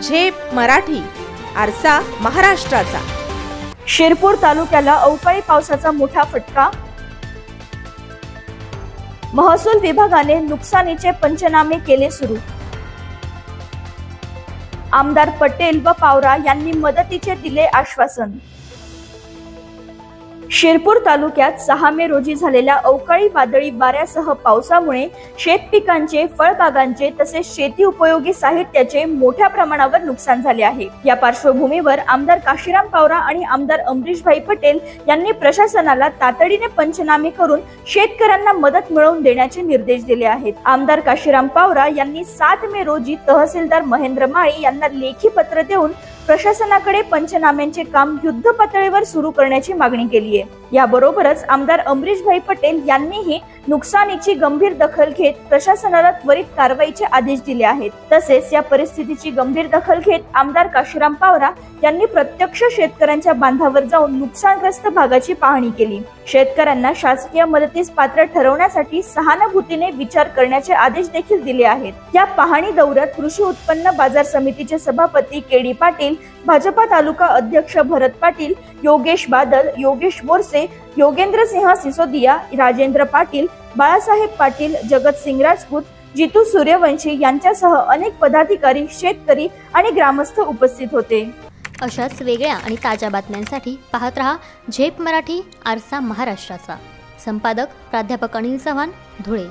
झेप मराठी, आरसा महाराष्ट्राचा। शिरपूर तालुक्याला अवकाळी पावसाचा मोठा फटका। महसूल विभागाने नुकसानीचे पंचनामे केले सुरू। आमदार पटेल व पावरा यांनी मदतीचे दिले आश्वासन। शिरपूर तालुक्यात 6 मे रोजी झालेल्या अवकाळी वादळी वाऱ्यासह पावसामुळे शेतपिकांचे, फळबागांचे तसेच शेती उपयोगी साहित्याचे मोठ्या प्रमाणावर नुकसान झाले आहे। या पार्श्वभूमीवर आमदार काशीराम पावरा आणि आमदार अमरीशभाई पटेल यांनी प्रशासनाला तातडीने पंचनामे करून शेतकऱ्यांना मदत मिळवून देण्याचे निर्देश दिले आहेत। आमदार काशीराम पावरा यांनी 7 मे रोजी तहसीलदार महेंद्र माळी यांना लेखी पत्र देऊन प्रशासनाकडे पंचनाम्यांचे काम युद्ध पातळीवर सुरू करण्याची मागणी केली आहे। याबरोबरच आमदार अमरीशभाई पटेल यांनीही नुकसानीची गंभीर दखल घेत प्रशासनाला त्वरित कारवाईचे आदेश दिले आहेत। तसेच या परिस्थितीची गंभीर दखल घेत आमदार काशीराम पावरा यांनी प्रत्यक्ष शेतकऱ्यांच्या बांधावर जाऊन नुकसानग्रस्त भागाची पाहणी केली। शेतकऱ्यांना शासकीय मदतीस पात्र ठरवण्यासाठी सहानुभूतीने विचार करण्याचे आदेश देखील दिले आहेत। या पाहणी दौऱ्यात कृषी उत्पन्न बाजार समितीचे सभापती के.डी. पाटील, भाजपा तालुका अध्यक्ष भरत पाटील, योगेश बादल, योगेश बोरसे, योगेंद्र सिंह सिसोदिया, राजेंद्र पाटील, बाळासाहेब पाटील, जगत सिंग राजपूत, जितू सूर्यवंशी यांच्यासह अनेक पदाधिकारी, शेतकरी आणि ग्रामस्थ उपस्थित होते। अशाच वेगळ्या आणि ताज्या बातम्यांसाठी पाहत रहा झेप मराठी, आरसा महाराष्ट्राचा। संपादक प्राध्यापक अनिल चव्हाण, धुळे।